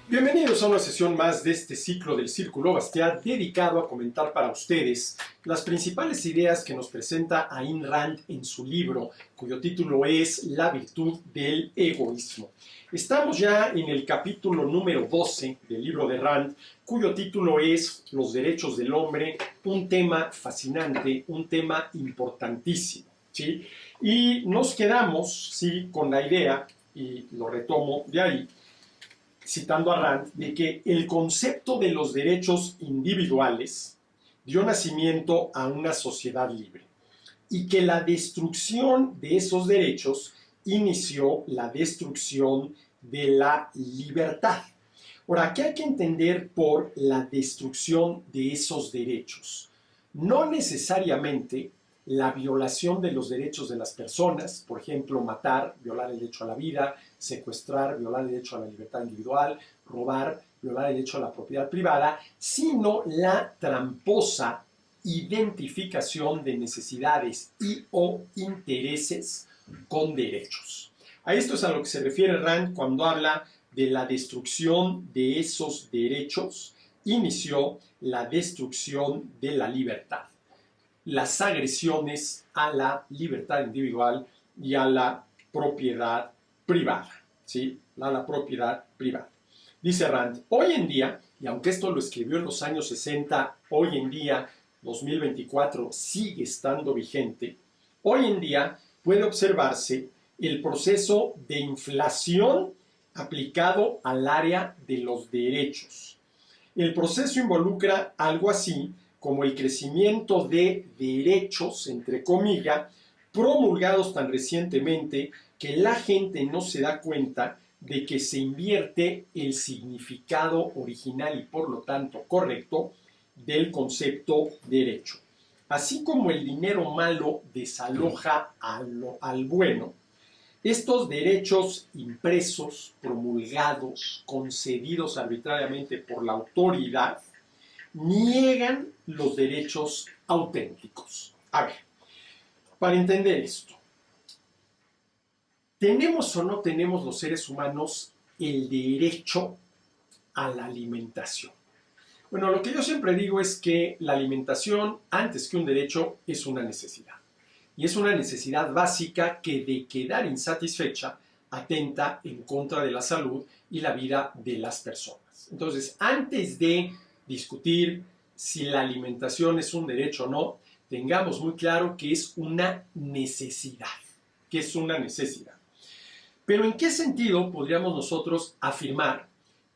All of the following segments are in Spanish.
Bienvenidos a una sesión más de este ciclo del Círculo Bastiat dedicado a comentar para ustedes las principales ideas que nos presenta Ayn Rand en su libro, cuyo título es La virtud del egoísmo. Estamos ya en el capítulo número 12 del libro de Rand, cuyo título es Los derechos del hombre, un tema fascinante, un tema importantísimo, ¿sí? Y nos quedamos, ¿sí?, con la idea, y lo retomo de ahí, citando a Rand, de que el concepto de los derechos individuales dio nacimiento a una sociedad libre y que la destrucción de esos derechos inició la destrucción de la libertad. Ahora, ¿qué hay que entender por la destrucción de esos derechos? No necesariamente la violación de los derechos de las personas, por ejemplo, matar, violar el derecho a la vida, secuestrar, violar el derecho a la libertad individual, robar, violar el derecho a la propiedad privada, sino la tramposa identificación de necesidades y o intereses con derechos. A esto es a lo que se refiere Rand cuando habla de la destrucción de esos derechos, inició la destrucción de la libertad. Las agresiones a la libertad individual y a la propiedad privada, ¿sí? A la propiedad privada. Dice Rand, hoy en día, y aunque esto lo escribió en los años 60, hoy en día, 2024, sigue estando vigente, hoy en día puede observarse el proceso de inflación aplicado al área de los derechos. El proceso involucra algo así como el crecimiento de derechos, entre comillas, promulgados tan recientemente que la gente no se da cuenta de que se invierte el significado original y por lo tanto correcto del concepto derecho. Así como el dinero malo desaloja al bueno, estos derechos impresos, promulgados, concedidos arbitrariamente por la autoridad, niegan los derechos auténticos. A ver, para entender esto, ¿tenemos o no tenemos los seres humanos el derecho a la alimentación? Bueno, lo que yo siempre digo es que la alimentación, antes que un derecho, es una necesidad. Y es una necesidad básica que, de quedar insatisfecha, atenta en contra de la salud y la vida de las personas. Entonces, antes de discutir si la alimentación es un derecho o no, tengamos muy claro que es una necesidad. Que es una necesidad. Pero ¿en qué sentido podríamos nosotros afirmar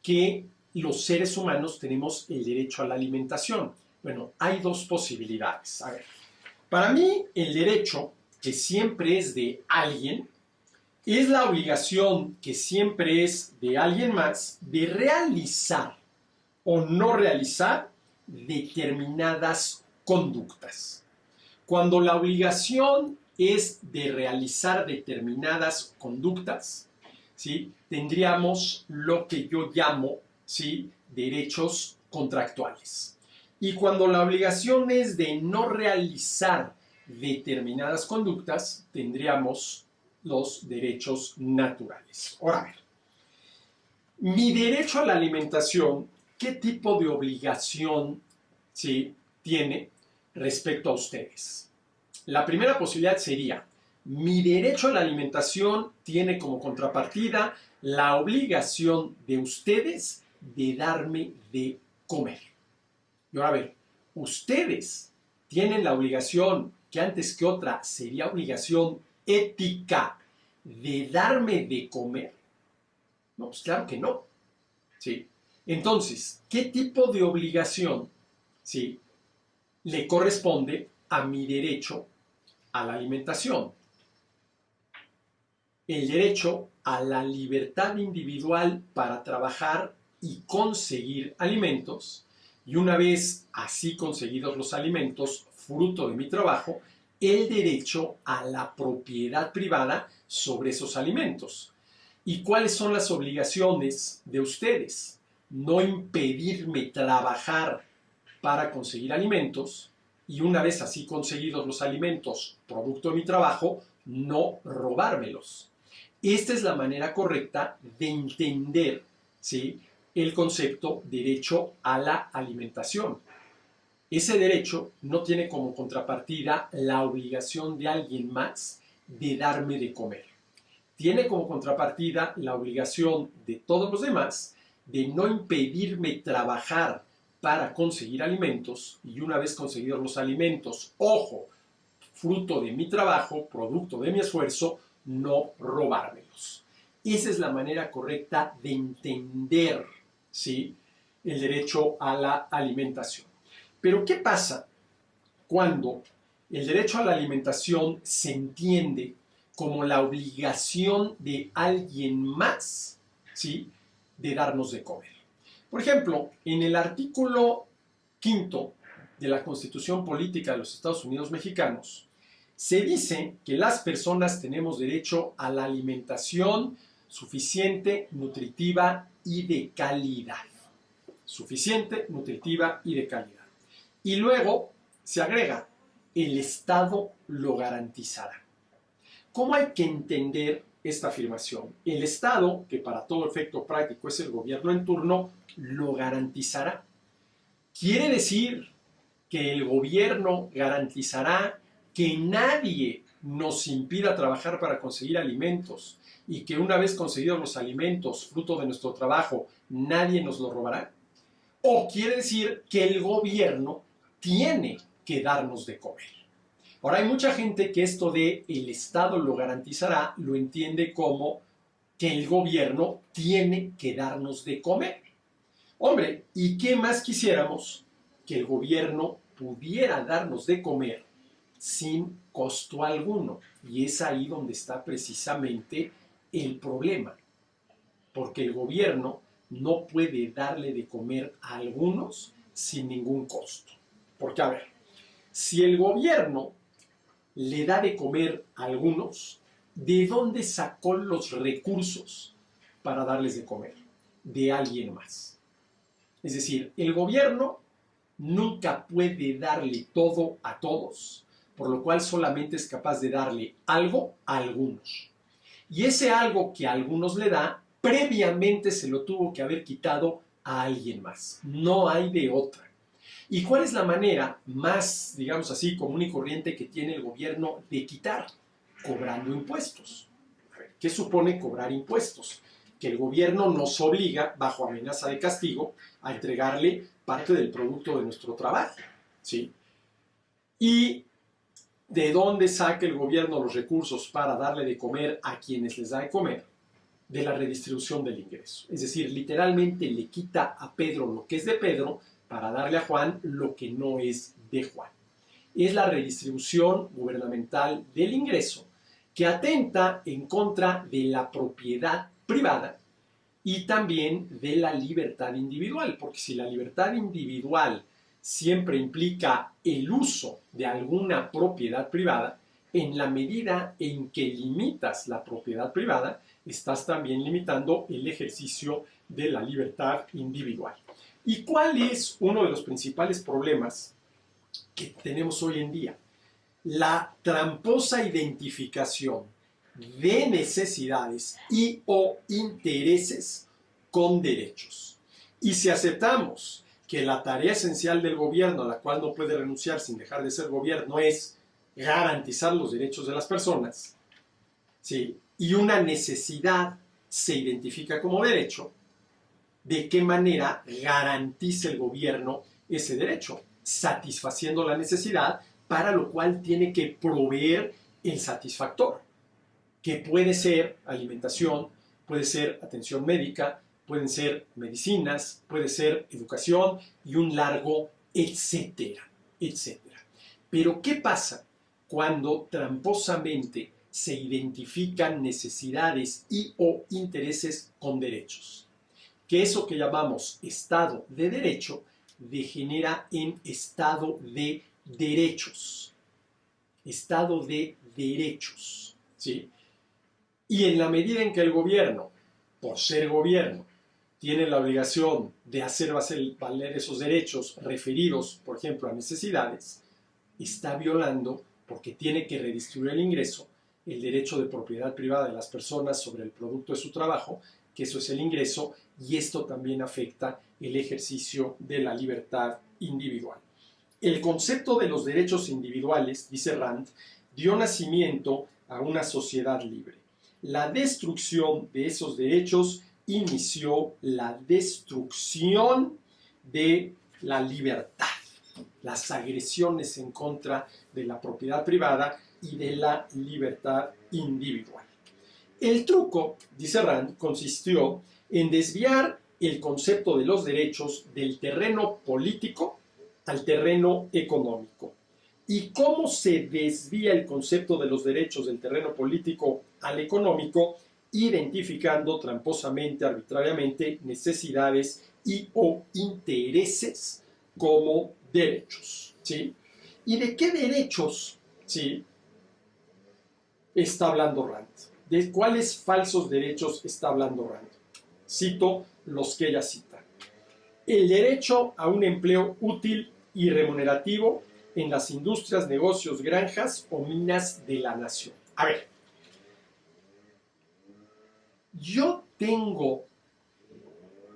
que los seres humanos tenemos el derecho a la alimentación? Bueno, hay dos posibilidades. A ver, para mí el derecho, que siempre es de alguien, es la obligación que siempre es de alguien más de realizar o no realizar determinadas conductas. Cuando la obligación es de realizar determinadas conductas, ¿sí?, tendríamos lo que yo llamo, ¿sí?, derechos contractuales. Y cuando la obligación es de no realizar determinadas conductas, tendríamos los derechos naturales. Ahora, a ver, mi derecho a la alimentación, ¿qué tipo de obligación, ¿sí?, tiene respecto a ustedes? La primera posibilidad sería, mi derecho a la alimentación tiene como contrapartida la obligación de ustedes de darme de comer. Y ahora a ver, ustedes tienen la obligación, que antes que otra sería obligación ética, de darme de comer. No, pues claro que no. ¿Sí? Entonces, ¿qué tipo de obligación, ¿sí?, le corresponde a mi derecho a la alimentación? El derecho a la libertad individual para trabajar y conseguir alimentos, y una vez así conseguidos los alimentos, fruto de mi trabajo, el derecho a la propiedad privada sobre esos alimentos. ¿Y cuáles son las obligaciones de ustedes? No impedirme trabajar para conseguir alimentos, y una vez así conseguidos los alimentos, producto de mi trabajo, no robármelos. Esta es la manera correcta de entender, ¿sí?, el concepto derecho a la alimentación. Ese derecho no tiene como contrapartida la obligación de alguien más de darme de comer. Tiene como contrapartida la obligación de todos los demás de no impedirme trabajar para conseguir alimentos y una vez conseguidos los alimentos, ojo, fruto de mi trabajo, producto de mi esfuerzo, no robármelos. Esa es la manera correcta de entender, ¿sí?, el derecho a la alimentación. Pero ¿qué pasa cuando el derecho a la alimentación se entiende como la obligación de alguien más, ¿sí?, de darnos de comer? Por ejemplo, en el artículo 5 de la Constitución Política de los Estados Unidos Mexicanos, se dice que las personas tenemos derecho a la alimentación suficiente, nutritiva y de calidad. Suficiente, nutritiva y de calidad. Y luego se agrega, el Estado lo garantizará. ¿Cómo hay que entender esta afirmación? El Estado, que para todo efecto práctico es el gobierno en turno, lo garantizará. Quiere decir que el gobierno garantizará que nadie nos impida trabajar para conseguir alimentos y que una vez conseguidos los alimentos, fruto de nuestro trabajo, nadie nos lo robará. O quiere decir que el gobierno tiene que darnos de comer. Ahora, hay mucha gente que esto de el Estado lo garantizará lo entiende como que el gobierno tiene que darnos de comer. Hombre, ¿y qué más quisiéramos? Que el gobierno pudiera darnos de comer sin costo alguno. Y es ahí donde está precisamente el problema. Porque el gobierno no puede darle de comer a algunos sin ningún costo. Porque, a ver, si el gobierno le da de comer a algunos, ¿de dónde sacó los recursos para darles de comer? De alguien más. Es decir, el gobierno nunca puede darle todo a todos, por lo cual solamente es capaz de darle algo a algunos. Y ese algo que a algunos le da, previamente se lo tuvo que haber quitado a alguien más. No hay de otra. ¿Y cuál es la manera más, digamos así, común y corriente que tiene el gobierno de quitar? Cobrando impuestos. ¿Qué supone cobrar impuestos? Que el gobierno nos obliga, bajo amenaza de castigo, a entregarle parte del producto de nuestro trabajo, ¿sí? ¿Y de dónde saca el gobierno los recursos para darle de comer a quienes les da de comer? De la redistribución del ingreso. Es decir, literalmente le quita a Pedro lo que es de Pedro para darle a Juan lo que no es de Juan. Es la redistribución gubernamental del ingreso que atenta en contra de la propiedad privada y también de la libertad individual, porque si la libertad individual siempre implica el uso de alguna propiedad privada, en la medida en que limitas la propiedad privada, estás también limitando el ejercicio de la libertad individual. ¿Y cuál es uno de los principales problemas que tenemos hoy en día? La tramposa identificación de necesidades y o intereses con derechos. Y si aceptamos que la tarea esencial del gobierno, a la cual no puede renunciar sin dejar de ser gobierno, es garantizar los derechos de las personas, ¿sí?, y una necesidad se identifica como derecho, ¿de qué manera garantiza el gobierno ese derecho? Satisfaciendo la necesidad, para lo cual tiene que proveer el satisfactor, que puede ser alimentación, puede ser atención médica, pueden ser medicinas, puede ser educación y un largo etcétera, etcétera. Pero ¿qué pasa cuando tramposamente se identifican necesidades y o intereses con derechos? Que eso que llamamos Estado de Derecho degenera en Estado de derechos. Estado de derechos, ¿sí? Y en la medida en que el gobierno, por ser gobierno, tiene la obligación de hacer valer esos derechos referidos, por ejemplo, a necesidades, está violando, porque tiene que redistribuir el ingreso, el derecho de propiedad privada de las personas sobre el producto de su trabajo, que eso es el ingreso, y esto también afecta el ejercicio de la libertad individual. El concepto de los derechos individuales, dice Rand, dio nacimiento a una sociedad libre. La destrucción de esos derechos inició la destrucción de la libertad, las agresiones en contra de la propiedad privada y de la libertad individual. El truco, dice Rand, consistió en desviar el concepto de los derechos del terreno político al terreno económico. ¿Y cómo se desvía el concepto de los derechos del terreno político al económico? Identificando tramposamente, arbitrariamente, necesidades y o intereses como derechos. ¿Sí? ¿Y de qué derechos, sí, está hablando Rand? ¿De cuáles falsos derechos está hablando Rand? Cito los que ella cita. El derecho a un empleo útil y remunerativo en las industrias, negocios, granjas o minas de la nación. A ver, yo tengo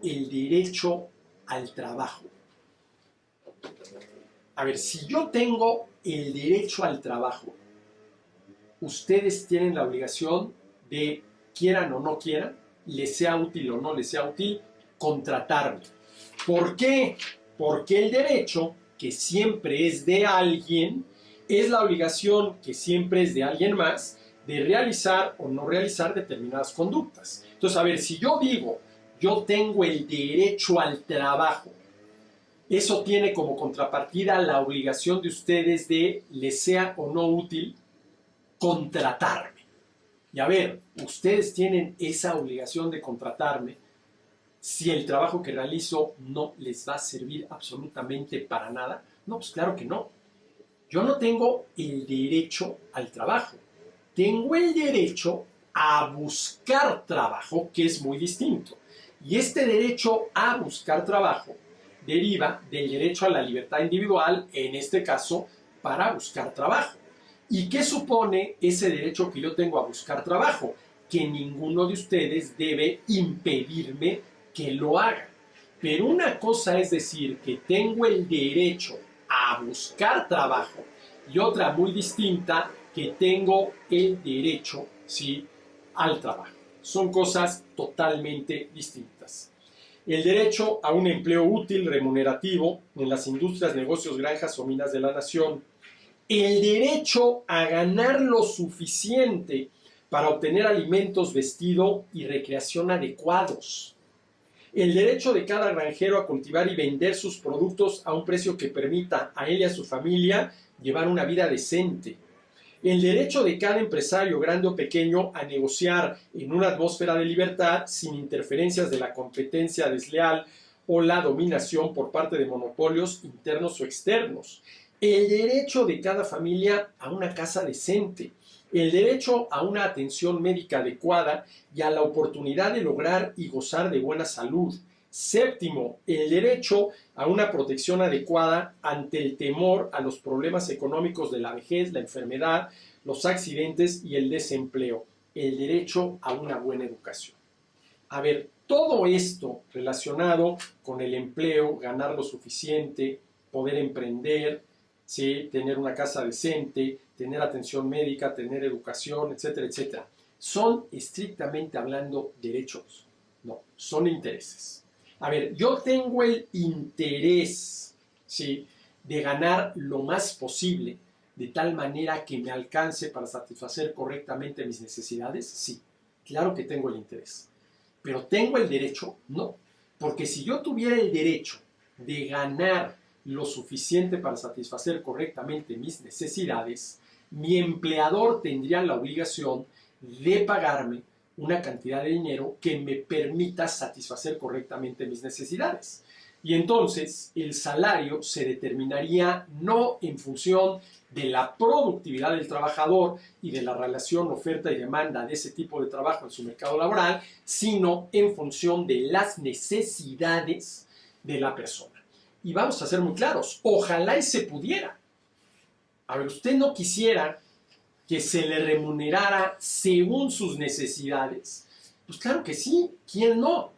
el derecho al trabajo. A ver, si yo tengo el derecho al trabajo, ustedes tienen la obligación de, quieran o no quieran, les sea útil o no les sea útil, contratarme. ¿Por qué? Porque el derecho, que siempre es de alguien, es la obligación, que siempre es de alguien más, de realizar o no realizar determinadas conductas. Entonces, a ver, si yo digo, yo tengo el derecho al trabajo, eso tiene como contrapartida la obligación de ustedes de, les sea o no útil, contratarme. Y a ver, ustedes tienen esa obligación de contratarme si el trabajo que realizo no les va a servir absolutamente para nada. No, pues claro que no. Yo no tengo el derecho al trabajo. Tengo el derecho a buscar trabajo, que es muy distinto. Y este derecho a buscar trabajo deriva del derecho a la libertad individual, en este caso, para buscar trabajo. ¿Y qué supone ese derecho que yo tengo a buscar trabajo? Que ninguno de ustedes debe impedirme que lo haga. Pero una cosa es decir que tengo el derecho a buscar trabajo y otra muy distinta, que tengo el derecho, ¿sí?, al trabajo. Son cosas totalmente distintas. El derecho a un empleo útil, remunerativo, en las industrias, negocios, granjas o minas de la nación. El derecho a ganar lo suficiente para obtener alimentos, vestido y recreación adecuados. El derecho de cada granjero a cultivar y vender sus productos a un precio que permita a él y a su familia llevar una vida decente. El derecho de cada empresario, grande o pequeño, a negociar en una atmósfera de libertad sin interferencias de la competencia desleal o la dominación por parte de monopolios internos o externos. El derecho de cada familia a una casa decente. El derecho a una atención médica adecuada y a la oportunidad de lograr y gozar de buena salud. Séptimo, el derecho a una protección adecuada ante el temor a los problemas económicos de la vejez, la enfermedad, los accidentes y el desempleo. El derecho a una buena educación. A ver, todo esto relacionado con el empleo, ganar lo suficiente, poder emprender, ¿sí?, tener una casa decente, tener atención médica, tener educación, etcétera, etcétera. ¿Son estrictamente hablando derechos? No, son intereses. A ver, yo tengo el interés, ¿sí?, de ganar lo más posible, de tal manera que me alcance para satisfacer correctamente mis necesidades. Sí, claro que tengo el interés. ¿Pero tengo el derecho? No. Porque si yo tuviera el derecho de ganar lo suficiente para satisfacer correctamente mis necesidades, mi empleador tendría la obligación de pagarme una cantidad de dinero que me permita satisfacer correctamente mis necesidades. Y entonces el salario se determinaría no en función de la productividad del trabajador y de la relación oferta y demanda de ese tipo de trabajo en su mercado laboral, sino en función de las necesidades de la persona. Y vamos a ser muy claros, ojalá y se pudiera. A ver, usted no quisiera que se le remunerara según sus necesidades? Pues claro que sí, ¿quién no?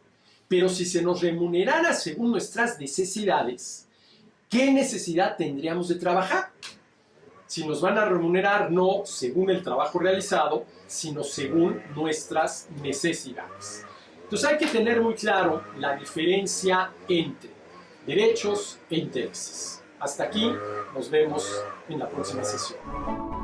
Pero si se nos remunerara según nuestras necesidades, ¿qué necesidad tendríamos de trabajar? Si nos van a remunerar no según el trabajo realizado, sino según nuestras necesidades. Entonces hay que tener muy claro la diferencia entre derechos e intereses. Hasta aquí, nos vemos en la próxima sesión.